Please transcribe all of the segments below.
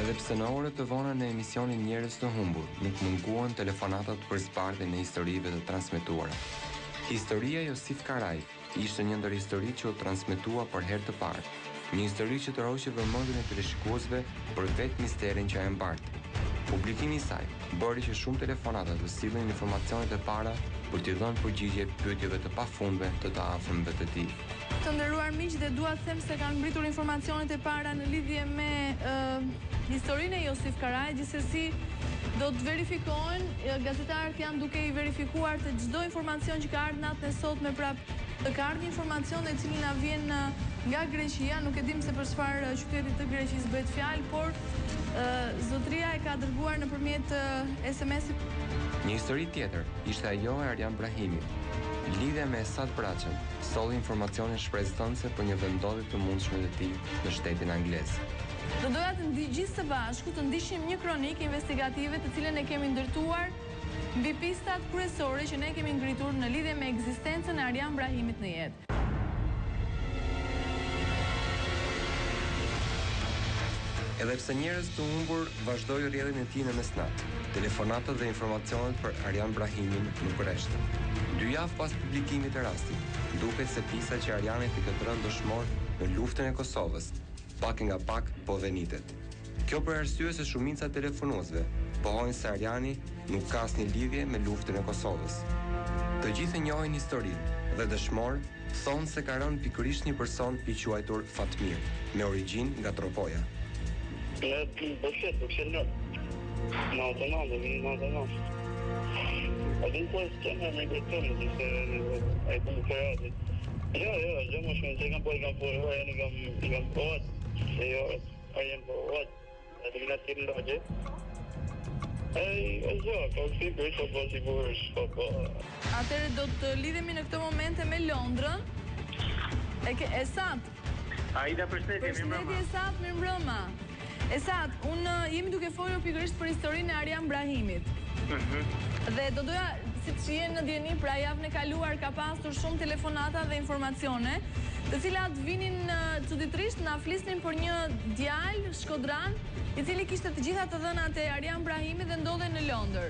Edhe pse në orët të vona në emisionin Njerëz të humbur, nuk munguan telefonatat për zbardhjen e historive të transmetuara. Historia Josif Karaj ishte një ndër historitë që u transmetua për herë të parë. Një histori që tërhoqi vëmendjen e teleshikuesve për vetë misterin që e mbartë. Publikimi i saj bëri që shumë telefonata të sillnin informacionet e para për t'i dhënë përgjigje pyetjeve të pafundme të afërmëve të tij. Të nderuar miq, dhe dua të them se kanë mbritur informacionet e para në lidhje me historinë e Josif Karaj, gjithsesi do të verifikohen, gazetarët janë duke i verifikuar të çdo informacion që ka ardhur natën e sotme, prapë të ka ardhur një informacion i cili na vjen nga Greqia, nuk e dim se për çfarë qyteti të Greqisë bëhet fjalë, por zotëria e ka dërguar nëpërmjet SMS-it. Një histori tjetër ishte ajo e Arjan Brahimit. Lidhja me Esad Braçën solli informacione shpresëdhënëse për një vendodhje të mundshme të tij në shtetin anglez. Do doja të gjithë së bashku të ndiqim një kronikë investigative të cilën e kemi ndërtuar mbi pistat kryesore që ne kemi ngritur në lidhje me ekzistencën e Arjan Brahimit në jetë. Edhe pse Njerëz të humbur vazhdoi rrjedhin e tij në mesnat, telefonatët dhe informacionet për Arjan Brahimin nuk rreshtën. 2 javë pas publikimit të rastit, duket se pisa që Arjani i këtë rënë dëshmor në luftën e Kosovës, pak nga pak po venitet. Kjo për arsye se shumica e telefonuesve pohojnë se Arjani nuk ka asnjë lidhje me luftën e Kosovës. Të gjithë e njohin historinë dhe dëshmor thonë se ka rënë pikërisht një person i quajtur Fatmir, me origjinë nga Tropoja. A din question me gjetën se ai punë fare. Jo, mos më thënë po kam po, jo, ai jam po. Atë më natë lojë. Atëherë do të lidhemi në këtë momente me Londrën. Esat. Aida, përshëndetje, mirëmbrëma. Esat, mirëmbrëma. Esat, unë jemi duke folur pikërisht për historinë e Arjan Brahimit. Dhe do doja, siç jeni në dieni, pra javën e kaluar ka pasur shumë telefonata dhe informacione, të cilat vinin çuditërisht na flisnin për një djalë shkodran, i cili kishte të gjitha të dhënat e Arjan Brahimit dhe ndodhej në Londër.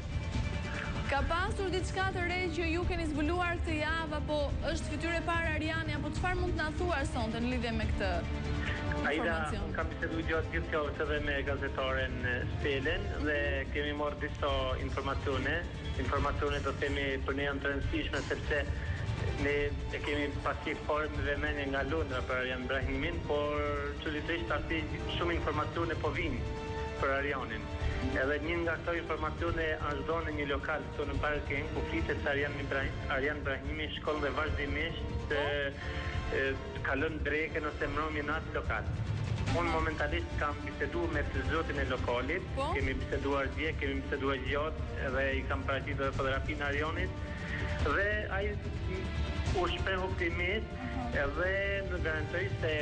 Ka pasur diçka të re që ju keni zbuluar këtë javë, apo është fytyrë e parë Arjani, apo çfarë mund të na thuar sonte në lidhje me këtë? Aida, kam biseduar gjatë gjithë javës edhe me gazetaren Stelen dhe kemi marrë disa informacione do themi për ne janë të rëndësishme sepse ne e kemi pasur parë me vëmendje nga Londra për Arjan Brahimin, por çuditërisht aty shumë informacione po vinë për Arjanin. Edhe një nga këto informacione është dhënë në një lokal këtu në parking ku flitet se Arjan Brahimi shkon dhe vazhdimisht ka lënë drekën ose mbrëmje në atë lokal. Unë momentalisht kam biseduar me zotin e lokalit, kemi biseduar dje, kemi biseduar gjatë dhe i kam paraqitur fotografinë e Arjanit dhe ai u shpreh optimist edhe më garantoi se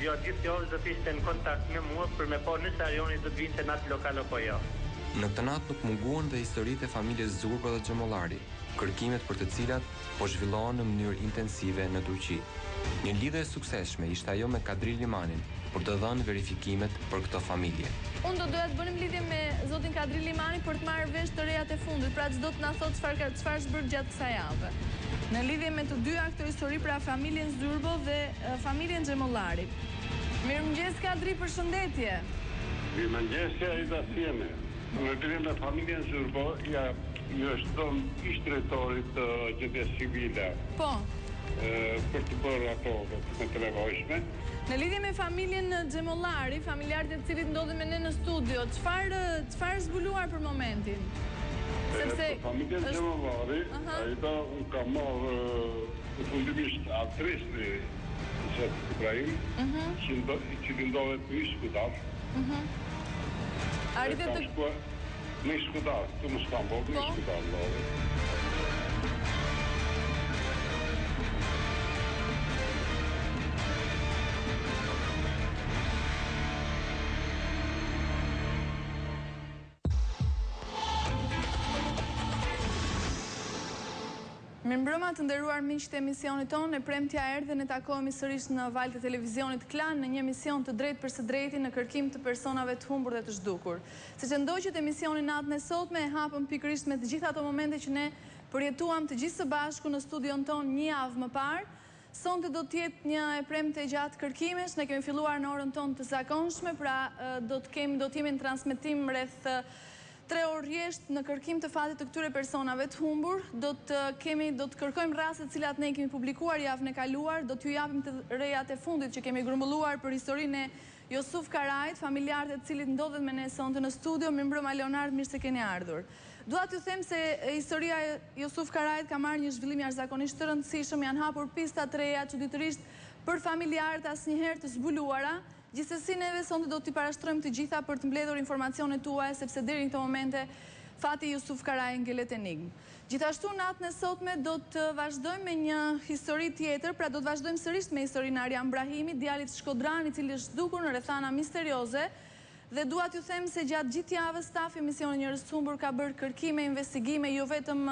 gjatë gjithë javës do të ishte në kontakt me mua për me pa nëse Arjani do të vinte në atë lokal apo jo. Në këtë natë nuk munguan dhe historitë e familjes Zurbo dhe Xhemollari, kërkimet për të cilat po zhvillohen në mënyrë intensive në Turqi. Një lidhje e suksesshme ishte ajo me Kadri Limanin për të dhënë verifikimet për këtë familje. Unë do doja të bënim lidhje me zotin Kadri Limani për të marrë vesh të rejat e fundit, pra çdo të na thotë çfarë është bërë gjatë kësaj jave. Në lidhje me të dyja këto histori, pra familjen Zurbo dhe familjen Xhemollari. Mirëmëngjes Kadri, përshëndetje. Mirëmëngjes, Aida, si jeni? Në lidhje me familjen Zurbo, ju është dhënë ish drejtorit të gjendjes civile. Po. Për të bërë ato me të nevojshme. Në lidhje me familjen Xhemollari, familjarët e cilit ndodhen me ne në studio, çfarë zbuluar për momentin? Sepse familjen Xhemollari, Aida, unë ka marrë fundimisht adresën e Zotit Ibrahim, që ndodhet në Shkudar. Arritet të... Në Shkudar, të në Stamboll, në Shkudar ndodhet. Mirëmbrëma të nderuar miqtë e emisionit tonë, e premtja erdhe ne takohemi sërish në valët e televizionit Klan në një emision të drejtë për së drejti në kërkim të personave të humbur dhe të zhdukur. Siç e ndoqët emisionin natën e sotme e hapëm pikërisht me të gjitha ato momente që ne përjetuam të gjithë së bashku në studion tonë një javë më parë. Sonte do të jetë një e premte gjatë kërkimesh, ne kemi filluar në orën tonë të zakonshme, pra do të jemi në transmetim rreth 3 orë rjesht në kërkim të fatit të këtyre personave të humbur. Do të kërkojmë rastet cilat ne kemi publikuar javën e kaluar, do t'ju japim të rejat e fundit që kemi grumbulluar për historinë e Josuf Karajt, familjarët e cilit ndodhet me ne sonte në studio. Mirëmbrëma Leonard, mirë se keni ardhur. Dua t'ju them se historia e Josuf Karajt ka marrë një zhvillim jashtëzakonisht të rëndësishëm, janë hapur pista të reja çuditërisht për familjarët asnjëherë të zbuluara. Gjithsesi neve sonte do t'i parashtrojmë të gjitha për të mbledhur informacionet tuaja, sepse deri në këtë momente fati Josuf Karaj ngelet enigmë. Gjithashtu natën e sotme do të vazhdojmë me një histori tjetër, pra do të vazhdojmë sërish me historinë e Arjan Brahimit, djalit shkodran i cili është zhdukur në rrethana misterioze. Dhe dua t'ju them se gjatë gjithë javës stafi emisionit Njerëz të Humbur ka bërë kërkime, investigime, jo vetëm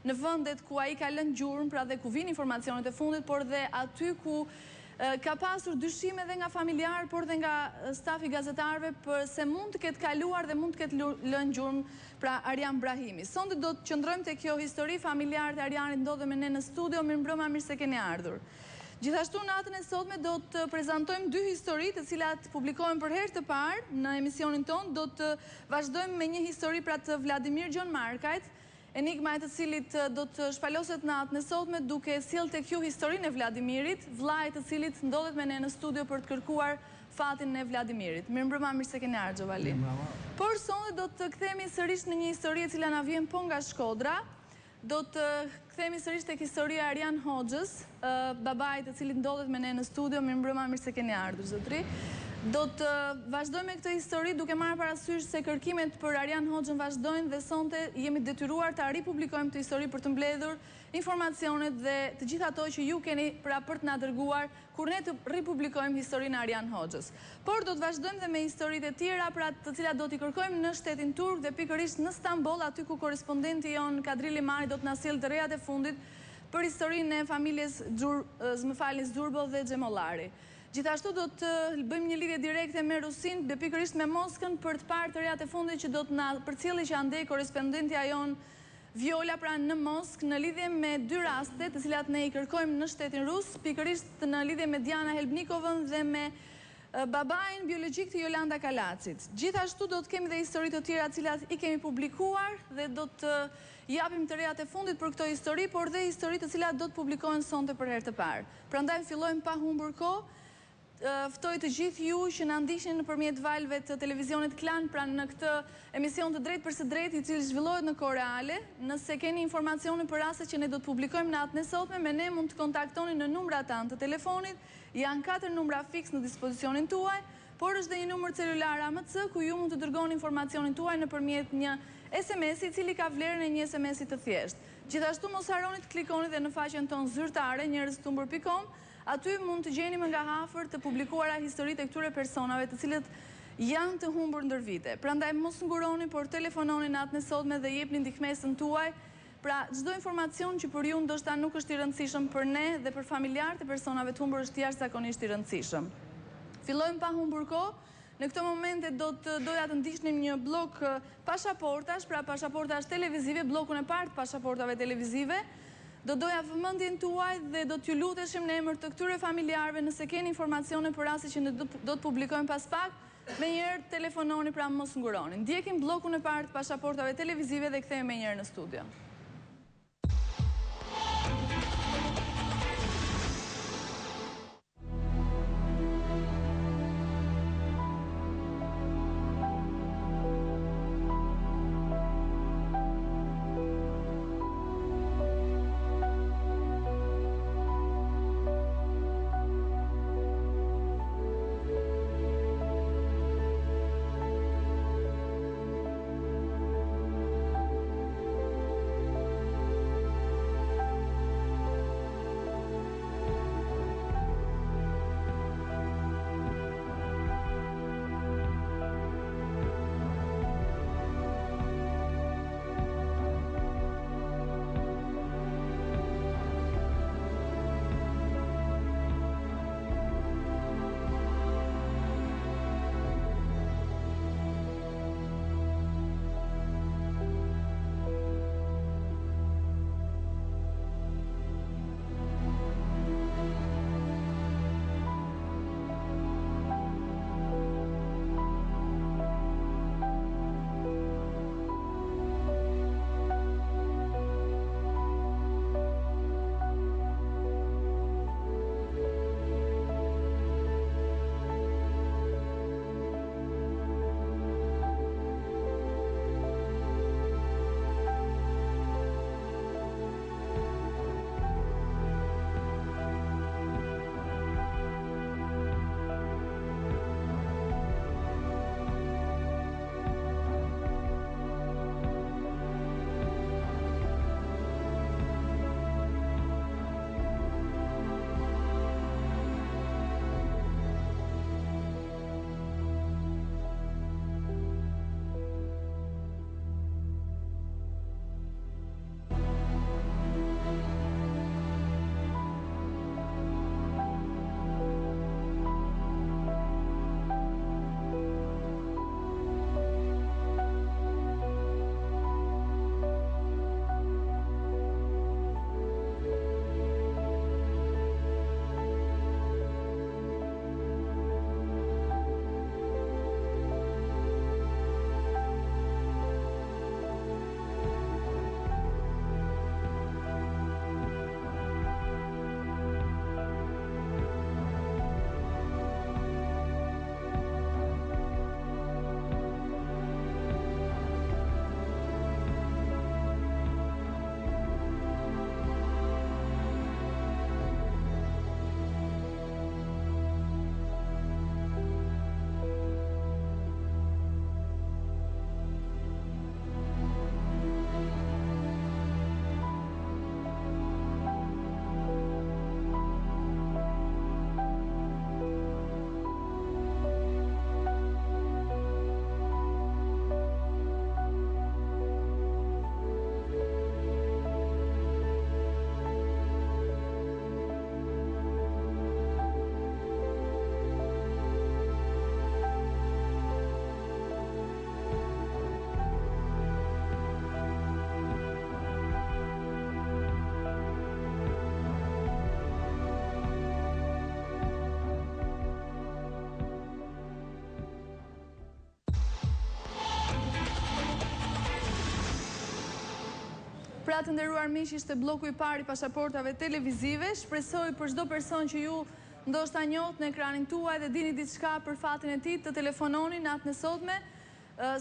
në vendet ku ai ka lënë gjurmë, pra dhe ku vijnë informacionet e fundit, por dhe aty ku ka pasur dyshime dhe nga familjarë, por dhe nga stafi gazetarëve për se mund të ketë kaluar dhe mund të ketë lënë gjurmë pra Arjan Brahimi. Sonte do të qëndrojmë te kjo histori, familjarët e Arjanit ndodhen me ne në studio. Mirëmbrëma, mirë se keni ardhur. Gjithashtu natën e sotme do të prezantojmë 2 histori të cilat publikohen për herë të parë në emisionin tonë. Do të vazhdojmë me një histori pra të Vladimir Gjon Markajt, enigma e të cilit do të shpaloset natën e sotme duke sjellë tek ju historinë e Vladimirit, vllai i të cilit ndodhet me ne në studio për të kërkuar fatin e Vladimirit. Mirëmbrëma, mirë se keni ardhur Xhovali. Por sonte do të kthehemi sërish në një histori e cila na vjen po nga Shkodra. Do të kthehemi sërish tek historia e Arjan Hoxhës, babait të cilit ndodhet me ne në studio. Mirëmbrëma, mirë se keni ardhur zotri. Do të vazhdojmë me këtë histori duke marrë parasysh se kërkimet për Arjan Hoxhën vazhdojnë dhe sonte jemi detyruar ta ripublikojmë këtë histori për të mbledhur informacionet dhe të gjitha ato që ju keni pra për të na dërguar kur ne të ripublikojmë historinë e Arjan Hoxhës. Por do të vazhdojmë dhe me historitë e tjera, pra të cilat do t'i kërkojmë në shtetin turk dhe pikërisht në Stamboll, aty ku korrespondenti jon Kadrili Mari do të na sjellë të rejat e fundit për historinë e familjes Zurbo dhe Xhemollari. Gjithashtu do të bëjmë një lidhje direkte me Rusin dhe pikërisht me Moskën për të parë të rejat e fundit që do të na përcjellë që andej korrespondentja jon Viola pra në Moskë në lidhje me 2 raste të cilat ne i kërkojmë në shtetin rus, pikërisht në lidhje me Diana Helbnikovën dhe me babain biologjik të Jolanda Kalacit. Gjithashtu do të kemi dhe histori të tjera të cilat i kemi publikuar dhe do të japim të rejat e fundit për këto histori, por dhe histori të cilat do të publikohen sonte për herë të parë. Prandaj fillojmë pa humbur kohë. Ftoj të gjithë ju që na ndiqni nëpërmjet valëve të televizionit Klan, pra në këtë emision të drejtë për së drejtë i cili zhvillohet në kohë reale. Nëse keni informacione për rastet që ne do të publikojmë natën e sotme, me ne mund të kontaktoni në numrat tanë të telefonit. Janë 4 numra fiks në dispozicionin tuaj, por është dhe një numër celular AMC ku ju mund të dërgoni informacionin tuaj nëpërmjet një SMS-i i cili ka vlerën e një SMS-i të thjeshtë. Gjithashtu mos harroni të klikoni dhe në faqen tonë zyrtare njerëztuhumbur.com. Aty mund të gjeni më nga afër të publikuara historitë e këtyre personave të cilët janë të humbur ndër vite. Prandaj mos nguroni, por telefononi natën e sotme dhe jepni ndihmesën tuaj. Pra çdo informacion që për ju ndoshta nuk është i rëndësishëm, për ne dhe për familjarët e personave të humbur është jashtëzakonisht i rëndësishëm. Fillojmë pa humbur kohë. Në këtë momente doja të ndiqnim një blok pasaportash, pra pasaportash televizive, blokun e parë të pasaportave televizive. Do doja vëmendjen tuaj dhe do t'ju luteshim në emër të këtyre familjarëve, nëse keni informacione për raste që ne do të publikojmë pas pak, menjëherë telefononi, pra mos nguroni. Ndjekim bllokun e parë të pasaportave televizive dhe kthehemi menjëherë në studio. Pra të nderuar miq, ishte bloku i parë i pasaportave televizive. Shpresoj për çdo person që ju ndoshta njohët në ekranin tuaj dhe dini diçka për fatin e tij të telefononi natën e sotme.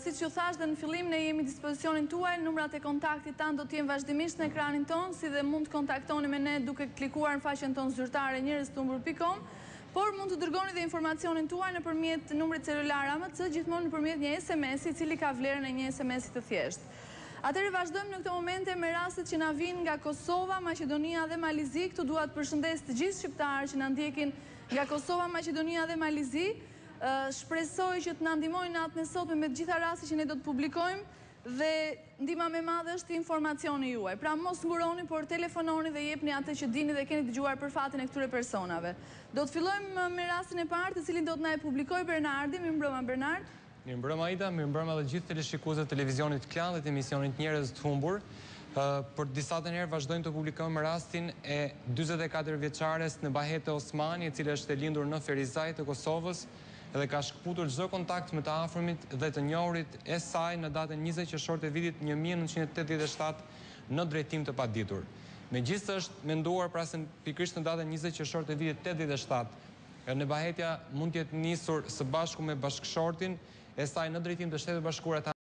Siç ju thash dhe në fillim, ne jemi në dispozicionin tuaj, numrat e kontaktit tanë do të jenë vazhdimisht në ekranin tonë, si dhe mund të kontaktoni me ne duke klikuar në faqen tonë zyrtare njerëztumbur.com, por mund të dërgoni dhe informacionin tuaj nëpërmjet numrit celular AMC, gjithmonë nëpërmjet një SMS-i, i cili ka vlerën e një SMS-i të thjeshtë. Atëherë vazhdojmë në këto momente me rastet që na vijnë nga Kosova, Maqedonia dhe Malizi. Këtu dua të përshëndes të gjithë shqiptarët që na ndjekin nga Kosova, Maqedonia dhe Malizi. Shpresoj që të na ndihmojnë natën e sotme me të gjitha rastet që ne do të publikojmë dhe ndihma më e madhe është informacioni juaj. Pra mos nguroni, por telefononi dhe jepni atë që dini dhe keni dëgjuar për fatin e këtyre personave. Do të fillojmë me rastin e parë, të cilin do të na e publikoj Bernardi. Mirëmbrëma Bernard. Mirëmbrëma Aida, mirëmbrëma dhe gjithë teleshikuesët e televizionit Klan dhe të emisionit Njerëz të humbur. Për disa të njerë vazhdojmë të publikojmë rastin e 44 vjeçares në Bahete Osmani, e cila është e lindur në Ferizaj të Kosovës dhe ka shkëputur çdo kontakt me të afërmit dhe të njohurit e saj në datën 20 qershor të vitit 1987 në drejtim të paditur. Megjithëse është menduar pra se pikërisht në datën 20 qershor të vitit 87 në Bahetja mund të jetë nisur së bashku me bashkëshortin e saj në drejtim të Shtetit Bashkuar